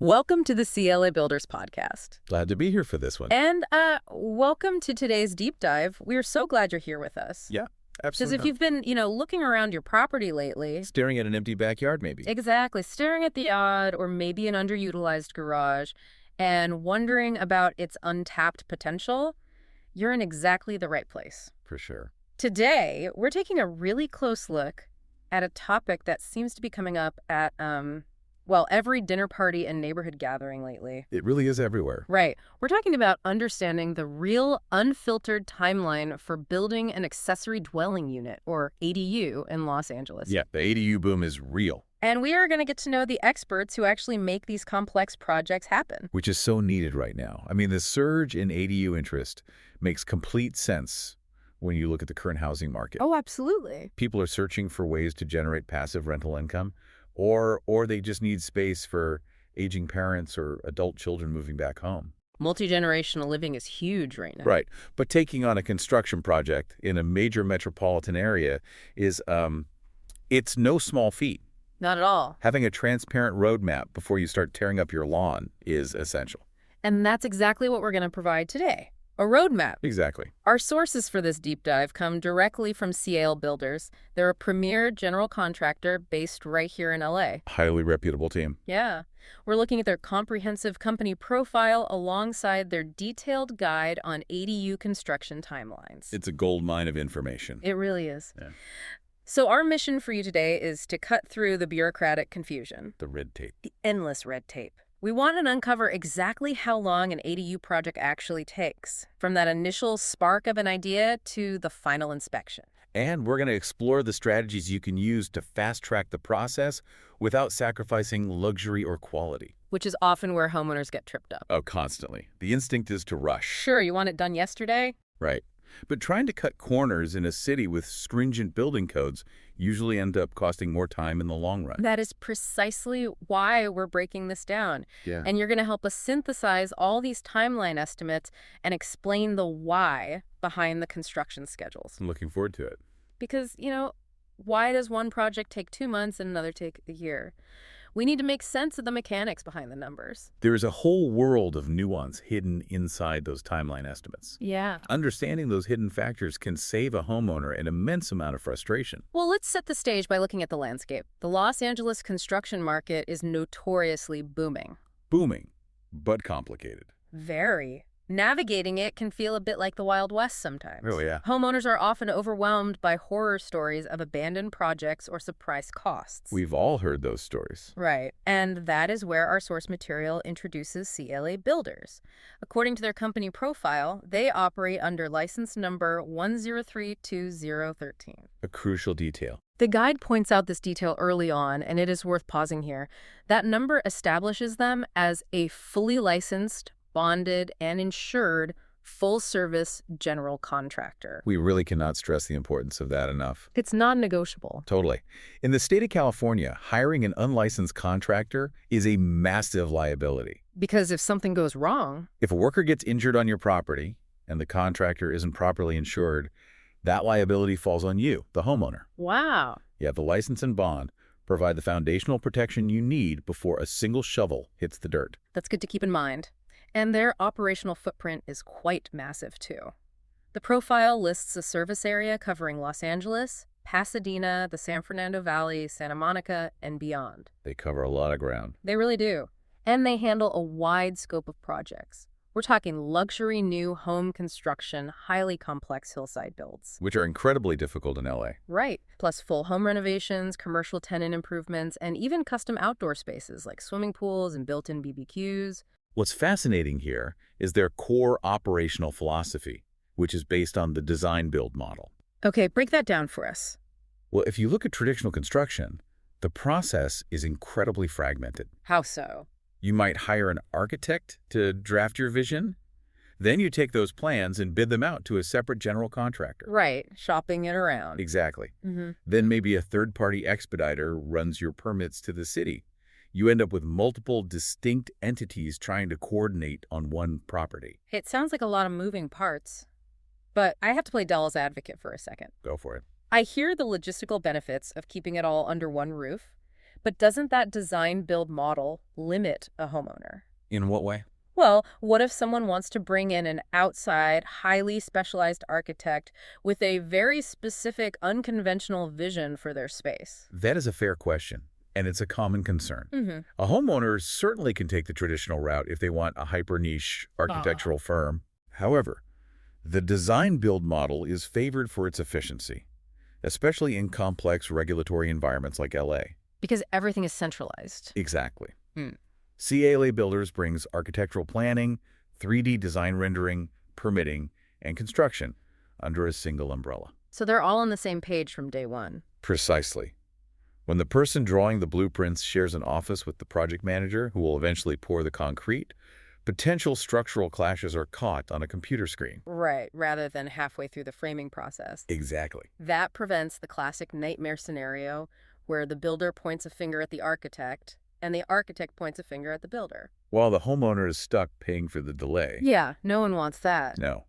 Welcome to the Cala Builders podcast. Glad to be here for this one. And welcome to today's deep dive. We're so glad you're here with us. Yeah, Because absolutely. if you've been, looking around your property lately, Staring at an empty backyard, maybe. exactly, staring at the yard or maybe an underutilized garage and wondering about its untapped potential, you're in exactly the right place. For sure. Today, we're taking a really close look at a topic that seems to be coming up at, every dinner party and neighborhood gathering lately. It really is everywhere. Right. We're talking about understanding the real, unfiltered timeline for building an accessory dwelling unit, or ADU, in Los Angeles. Yeah, the ADU boom is real, And we are going to get to know the experts who actually make these complex projects happen. which is so needed right now. I mean, the surge in ADU interest makes complete sense when you look at the current housing market. Oh, absolutely. People are searching for ways to generate passive rental income, or they just need space for aging parents or adult children moving back home. Multigenerational living is huge right now. Right. But taking on a construction project in a major metropolitan area is, it's no small feat. Not at all. Having a transparent roadmap before you start tearing up your lawn is essential. And that's exactly what we're going to provide today. A roadmap. Exactly. Our sources for this deep dive come directly from Cala Builders. They're a premier general contractor based right here in LA. Highly reputable team. Yeah. We're looking at their comprehensive company profile alongside their detailed guide on ADU construction timelines. It's a gold mine of information. It really is. Yeah. So our mission for you today is to cut through the bureaucratic confusion, The red tape. the endless red tape. We want to uncover exactly how long an ADU project actually takes, from that initial spark of an idea to the final inspection. And we're going to explore the strategies you can use to fast-track the process without sacrificing luxury or quality. Which is often where homeowners get tripped up. Oh, constantly. The instinct is to rush. Sure, you want it done yesterday? Right. But trying to cut corners in a city with stringent building codes usually end up costing more time in the long run. That is precisely why we're breaking this down. Yeah. And you're going to help us synthesize all these timeline estimates and explain the why behind the construction schedules. I'm looking forward to it. Because, why does one project take 2 months and another take a year? We need to make sense of the mechanics behind the numbers. There is a whole world of nuance hidden inside those timeline estimates. Yeah. Understanding those hidden factors can save a homeowner an immense amount of frustration. Well, let's set the stage by looking at the landscape. The Los Angeles construction market is notoriously booming. Booming, but complicated. Very. Navigating it can feel a bit like the Wild West sometimes. Oh, yeah. Homeowners are often overwhelmed by horror stories of abandoned projects or surprise costs. We've all heard those stories. Right. And that is where our source material introduces Cala Builders. According to their company profile, they operate under license number 1032013. A crucial detail. The guide points out this detail early on, and it is worth pausing here. That number establishes them as a fully licensed, bonded, and insured full-service general contractor. We really cannot stress the importance of that enough. It's non-negotiable. Totally. In the state of California, hiring an unlicensed contractor is a massive liability. Because if something goes wrong, If a worker gets injured on your property and the contractor isn't properly insured, that liability falls on you, the homeowner. wow. Yeah, the license and bond provide the foundational protection you need before a single shovel hits the dirt. That's good to keep in mind. And their operational footprint is quite massive, too. The profile lists a service area covering Los Angeles, Pasadena, the San Fernando Valley, Santa Monica, and beyond. They cover a lot of ground. They really do. And they handle a wide scope of projects. We're talking luxury new home construction, highly complex hillside builds. Which are incredibly difficult in LA. Right. Plus full home renovations, commercial tenant improvements, and even custom outdoor spaces like swimming pools and built-in BBQs. What's fascinating here is their core operational philosophy, which is based on the design-build model. Okay, break that down for us. Well, if you look at traditional construction, the process is incredibly fragmented. How so? You might hire an architect to draft your vision. Then you take those plans and bid them out to a separate general contractor. Right, shopping it around. Exactly. Mm-hmm. Then maybe a third-party expediter runs your permits to the city. You end up with multiple distinct entities trying to coordinate on one property. It sounds like a lot of moving parts. But I have to play devil's advocate for a second. Go for it. I hear the logistical benefits of keeping it all under one roof, But doesn't that design-build model limit a homeowner? In what way? Well, what if someone wants to bring in an outside, highly specialized architect with a very specific, unconventional vision for their space? That is a fair question, and it's a common concern. Mm-hmm. A homeowner certainly can take the traditional route if they want a hyper-niche architectural firm. However, the design-build model is favored for its efficiency, especially in complex regulatory environments like LA. Because everything is centralized. Exactly. Hmm. Cala Builders brings architectural planning, 3D design rendering, permitting, and construction under a single umbrella. So they're all on the same page from day one. Precisely. When the person drawing the blueprints shares an office with the project manager who will eventually pour the concrete, potential structural clashes are caught on a computer screen. Right, rather than halfway through the framing process. Exactly. That prevents the classic nightmare scenario where the builder points a finger at the architect and the architect points a finger at the builder. While the homeowner is stuck paying for the delay. Yeah, no one wants that. No.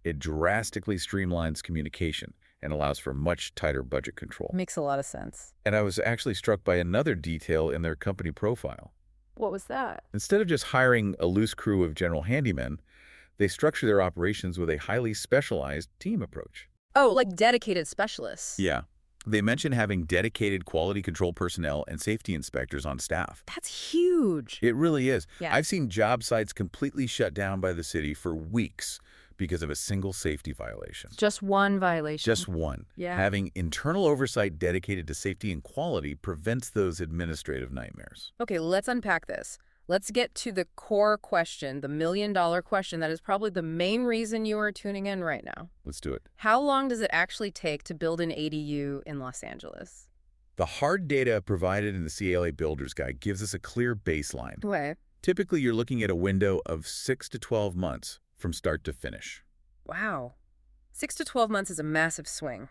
It drastically streamlines communication and allows for much tighter budget control. Makes a lot of sense. And I was actually struck by another detail in their company profile. What was that? Instead of just hiring a loose crew of general handymen, they structure their operations with a highly specialized team approach. Oh, like dedicated specialists. Yeah. They mention having dedicated quality control personnel and safety inspectors on staff. That's huge. It really is. Yeah. I've seen job sites completely shut down by the city for weeks because of a single safety violation. Just one violation. Just one. Yeah. Having internal oversight dedicated to safety and quality prevents those administrative nightmares. Okay, let's unpack this. Let's get to the core question, the million-dollar question that is probably the main reason you are tuning in right now. Let's do it. How long does it actually take to build an ADU in Los Angeles? The hard data provided in the CLA Builder's Guide gives us a clear baseline. Wait. Typically, you're looking at a window of 6 to 12 months from start to finish. Wow. 6 to 12 months is a massive swing.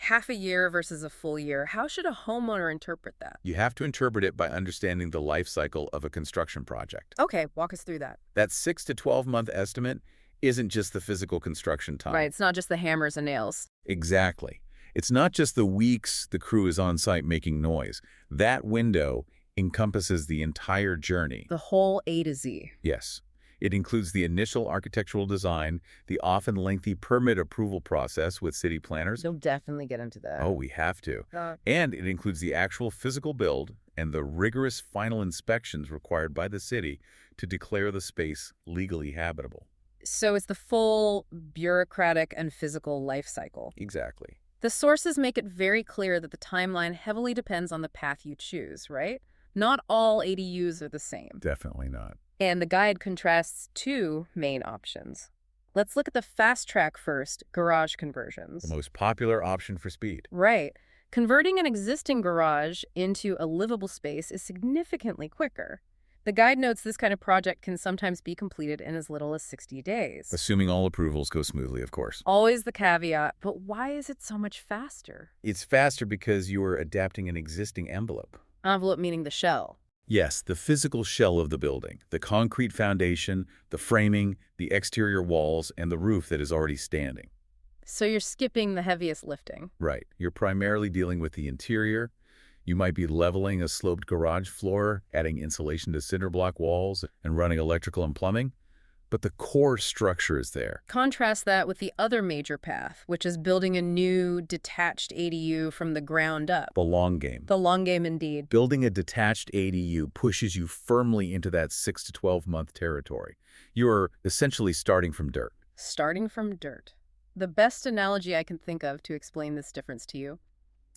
Half a year versus a full year. How should a homeowner interpret that? You have to interpret it by understanding the life cycle of a construction project. Okay, walk us through that. That 6 to 12-month estimate isn't just the physical construction time. Right, it's not just the hammers and nails. Exactly. It's not just the weeks the crew is on site making noise. That window encompasses the entire journey. The whole A to Z. Yes. It includes the initial architectural design, the often lengthy permit approval process with city planners. You'll definitely get into that. Oh, we have to. And it includes the actual physical build and the rigorous final inspections required by the city to declare the space legally habitable. So it's the full bureaucratic and physical life cycle. Exactly. The sources make it very clear that the timeline heavily depends on the path you choose, right? Not all ADUs are the same. Definitely not. And the guide contrasts two main options. Let's look at the fast track first, garage conversions. The most popular option for speed. Right. Converting an existing garage into a livable space is significantly quicker. The guide notes this kind of project can sometimes be completed in as little as 60 days. Assuming all approvals go smoothly, of course. Always the caveat, but why is it so much faster? It's faster because you are adapting an existing envelope. Envelope meaning the shell. Yes, the physical shell of the building, the concrete foundation, the framing, the exterior walls, and the roof that is already standing. So you're skipping the heaviest lifting. Right. You're primarily dealing with the interior. You might be leveling a sloped garage floor, adding insulation to cinder block walls, and running electrical and plumbing. But the core structure is there. Contrast that with the other major path, which is building a new detached ADU from the ground up. The long game. The long game indeed. Building a detached ADU pushes you firmly into that 6 to 12-month territory. You're essentially starting from dirt. Starting from dirt. The best analogy I can think of to explain this difference to you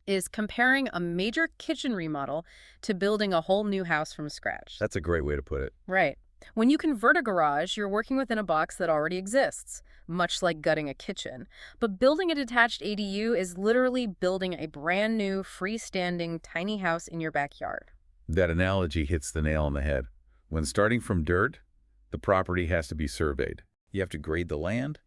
is comparing a major kitchen remodel to building a whole new house from scratch. That's a great way to put it. Right. When you convert a garage, you're working within a box that already exists, much like gutting a kitchen. But building a detached ADU is literally building a brand new, freestanding, tiny house in your backyard. That analogy hits the nail on the head. When starting from dirt, the property has to be surveyed. You have to grade the land,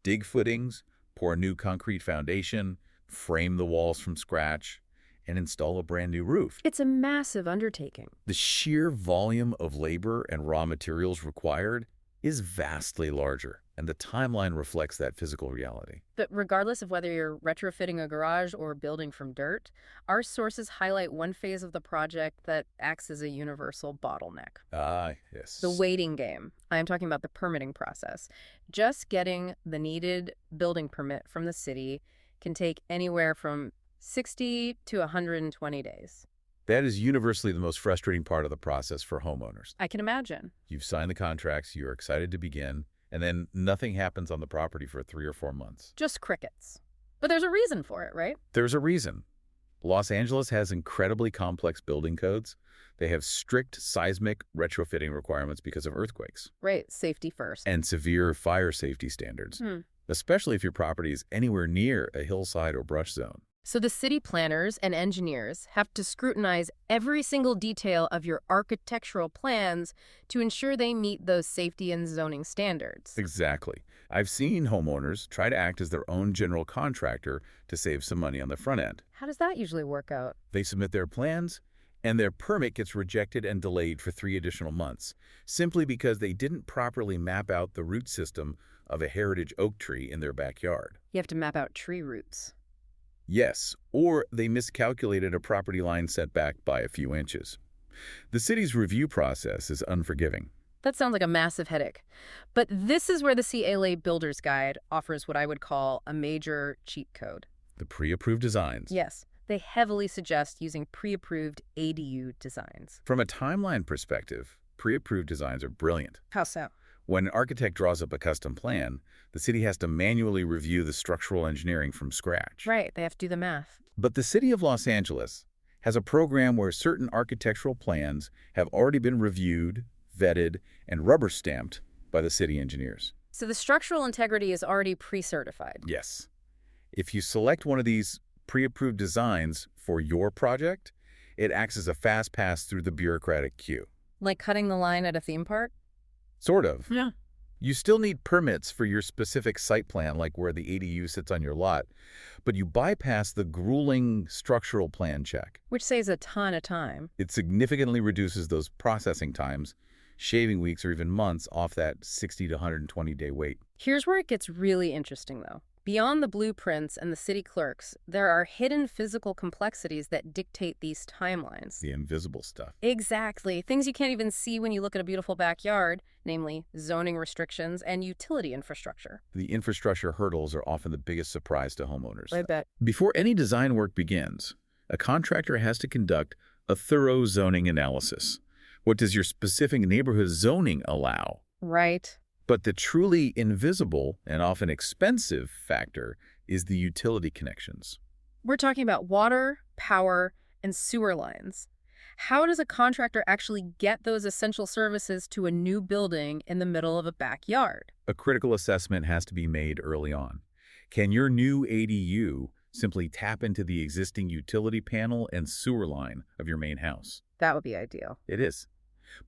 dig footings, pour a new concrete foundation, frame the walls from scratch, and install a brand new roof. It's a massive undertaking. The sheer volume of labor and raw materials required is vastly larger, and the timeline reflects that physical reality. But regardless of whether you're retrofitting a garage or building from dirt, our sources highlight one phase of the project that acts as a universal bottleneck. Ah, yes. The waiting game. I am talking about the permitting process. Just getting the needed building permit from the city can take anywhere from 60 to 120 days. That is universally the most frustrating part of the process for homeowners. I can imagine. You've signed the contracts, you're excited to begin, and then nothing happens on the property for 3 or 4 months. Just crickets. But there's a reason for it, right? There's a reason. Los Angeles has incredibly complex building codes. They have strict seismic retrofitting requirements because of earthquakes. Right, safety first. And severe fire safety standards, especially if your property is anywhere near a hillside or brush zone. So the city planners and engineers have to scrutinize every single detail of your architectural plans to ensure they meet those safety and zoning standards. Exactly. I've seen homeowners try to act as their own general contractor to save some money on the front end. How does that usually work out? They submit their plans, and their permit gets rejected and delayed for 3 additional months, simply because they didn't properly map out the root system of a heritage oak tree in their backyard. You have to map out tree roots. Yes, or they miscalculated a property line setback by a few inches. The city's review process is unforgiving. That sounds like a massive headache. But this is where the Cala Builder's Guide offers what I would call a major cheat code. The pre-approved designs. Yes, they heavily suggest using pre-approved ADU designs. From a timeline perspective, pre-approved designs are brilliant. How so? When an architect draws up a custom plan, the city has to manually review the structural engineering from scratch. Right, they have to do the math. But the city of Los Angeles has a program where certain architectural plans have already been reviewed, vetted, and rubber-stamped by the city engineers. So the structural integrity is already pre-certified. Yes. If you select one of these pre-approved designs for your project, it acts as a fast pass through the bureaucratic queue. Like cutting the line at a theme park? Sort of. Yeah. You still need permits for your specific site plan, like where the ADU sits on your lot, but you bypass the grueling structural plan check. Which saves a ton of time. It significantly reduces those processing times, shaving weeks or even months off that 60 to 120-day wait. Here's where it gets really interesting, though. Beyond the blueprints and the city clerks, there are hidden physical complexities that dictate these timelines. The invisible stuff. Exactly. Things you can't even see when you look at a beautiful backyard, namely zoning restrictions and utility infrastructure. The infrastructure hurdles are often the biggest surprise to homeowners. I bet. Before any design work begins, a contractor has to conduct a thorough zoning analysis. What does your specific neighborhood zoning allow? Right. But the truly invisible and often expensive factor is the utility connections. We're talking about water, power, and sewer lines. How does a contractor actually get those essential services to a new building in the middle of a backyard? A critical assessment has to be made early on. Can your new ADU simply tap into the existing utility panel and sewer line of your main house? That would be ideal. It is.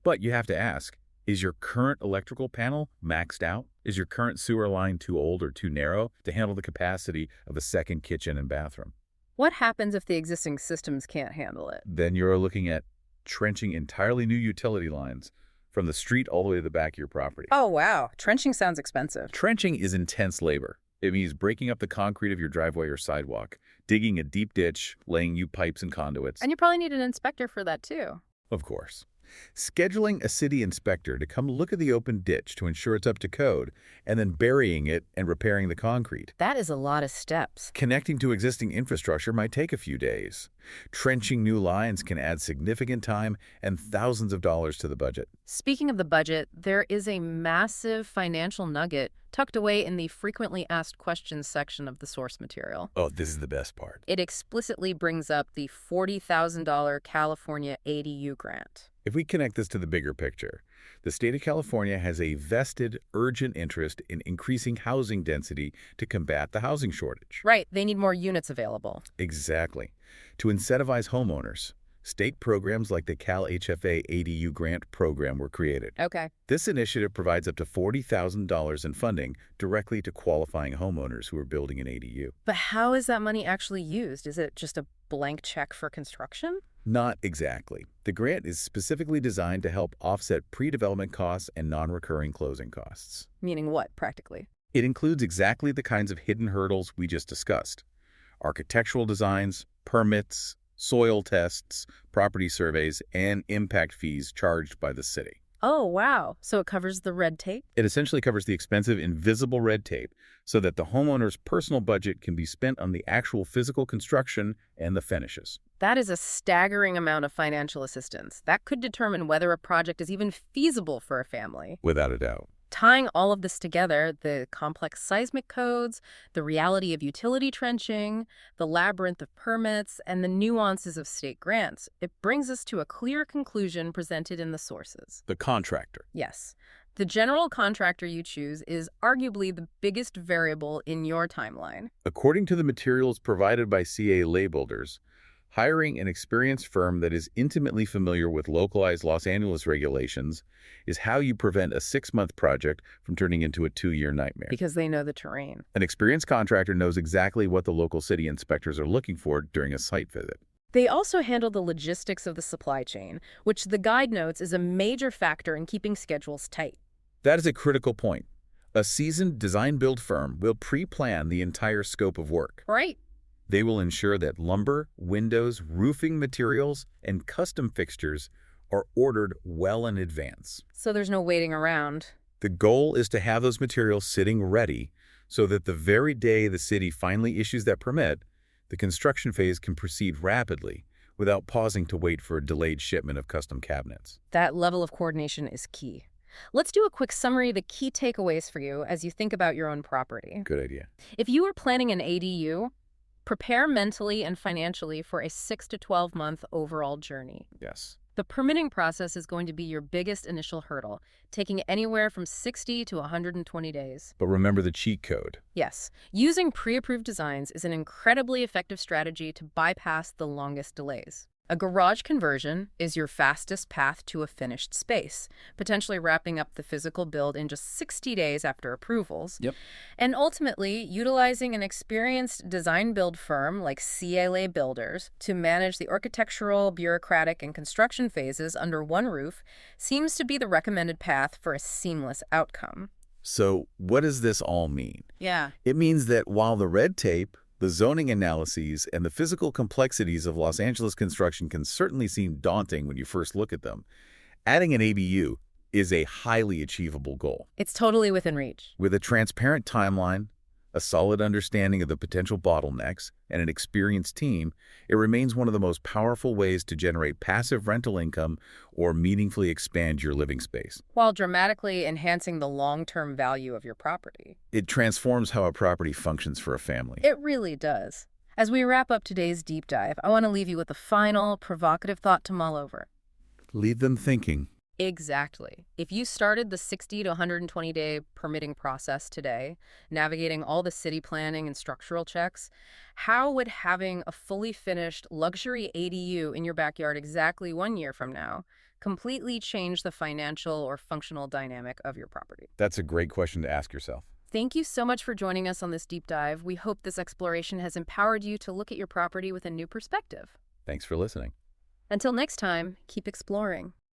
But you have to ask, is your current electrical panel maxed out? Is your current sewer line too old or too narrow to handle the capacity of a second kitchen and bathroom? What happens if the existing systems can't handle it? Then you're looking at trenching entirely new utility lines from the street all the way to the back of your property. Oh, wow. Trenching sounds expensive. Trenching is intense labor. It means breaking up the concrete of your driveway or sidewalk, digging a deep ditch, laying new pipes and conduits. And you probably need an inspector for that, too. Of course. Scheduling a city inspector to come look at the open ditch to ensure it's up to code, and then burying it and repairing the concrete. That is a lot of steps. Connecting to existing infrastructure might take a few days. Trenching new lines can add significant time and thousands of dollars to the budget. Speaking of the budget, there is a massive financial nugget tucked away in the frequently asked questions section of the source material. Oh, this is the best part. It explicitly brings up the $40,000 California ADU grant. If we connect this to the bigger picture, the state of California has a vested, urgent interest in increasing housing density to combat the housing shortage. Right, they need more units available. Exactly. To incentivize homeowners, state programs like the Cal HFA ADU grant program were created. Okay. This initiative provides up to $40,000 in funding directly to qualifying homeowners who are building an ADU. But how is that money actually used? Is it just a blank check for construction? Not exactly. The grant is specifically designed to help offset pre-development costs and non-recurring closing costs. Meaning what, practically? It includes exactly the kinds of hidden hurdles we just discussed: architectural designs, permits, soil tests, property surveys, and impact fees charged by the city. Oh, wow. So it covers the red tape? It essentially covers the expensive, invisible red tape so that the homeowner's personal budget can be spent on the actual physical construction and the finishes. That is a staggering amount of financial assistance. That could determine whether a project is even feasible for a family. Without a doubt. Tying all of this together, the complex seismic codes, the reality of utility trenching, the labyrinth of permits, and the nuances of state grants, it brings us to a clear conclusion presented in the sources. The contractor. Yes. The general contractor you choose is arguably the biggest variable in your timeline. According to the materials provided by Cala builders, hiring an experienced firm that is intimately familiar with localized Los Angeles regulations is how you prevent a 6-month project from turning into a 2-year nightmare. Because they know the terrain. An experienced contractor knows exactly what the local city inspectors are looking for during a site visit. They also handle the logistics of the supply chain, which the guide notes is a major factor in keeping schedules tight. That is a critical point. A seasoned design-build firm will pre-plan the entire scope of work. Right. They will ensure that lumber, windows, roofing materials, and custom fixtures are ordered well in advance. So there's no waiting around. The goal is to have those materials sitting ready so that the very day the city finally issues that permit, the construction phase can proceed rapidly without pausing to wait for a delayed shipment of custom cabinets. That level of coordination is key. Let's do a quick summary of the key takeaways for you as you think about your own property. Good idea. If you are planning an ADU, prepare mentally and financially for a 6 to 12-month overall journey. Yes. The permitting process is going to be your biggest initial hurdle, taking anywhere from 60 to 120 days. But remember the cheat code. Yes, using pre-approved designs is an incredibly effective strategy to bypass the longest delays. A garage conversion is your fastest path to a finished space, potentially wrapping up the physical build in just 60 days after approvals. Yep. And ultimately, utilizing an experienced design-build firm like Cala Builders to manage the architectural, bureaucratic, and construction phases under one roof seems to be the recommended path for a seamless outcome. So what does this all mean? Yeah. It means that while the red tape, the zoning analyses, and the physical complexities of Los Angeles construction can certainly seem daunting when you first look at them, adding an ABU is a highly achievable goal. It's totally within reach. With a transparent timeline, a solid understanding of the potential bottlenecks, and an experienced team, it remains one of the most powerful ways to generate passive rental income or meaningfully expand your living space. While dramatically enhancing the long-term value of your property. It transforms how a property functions for a family. It really does. As we wrap up today's deep dive, I want to leave you with a final, provocative thought to mull over. Leave them thinking. Exactly. If you started the 60 to 120-day permitting process today, navigating all the city planning and structural checks, how would having a fully finished luxury ADU in your backyard exactly 1 year from now completely change the financial or functional dynamic of your property? That's a great question to ask yourself. Thank you so much for joining us on this deep dive. We hope this exploration has empowered you to look at your property with a new perspective. Thanks for listening. Until next time, keep exploring.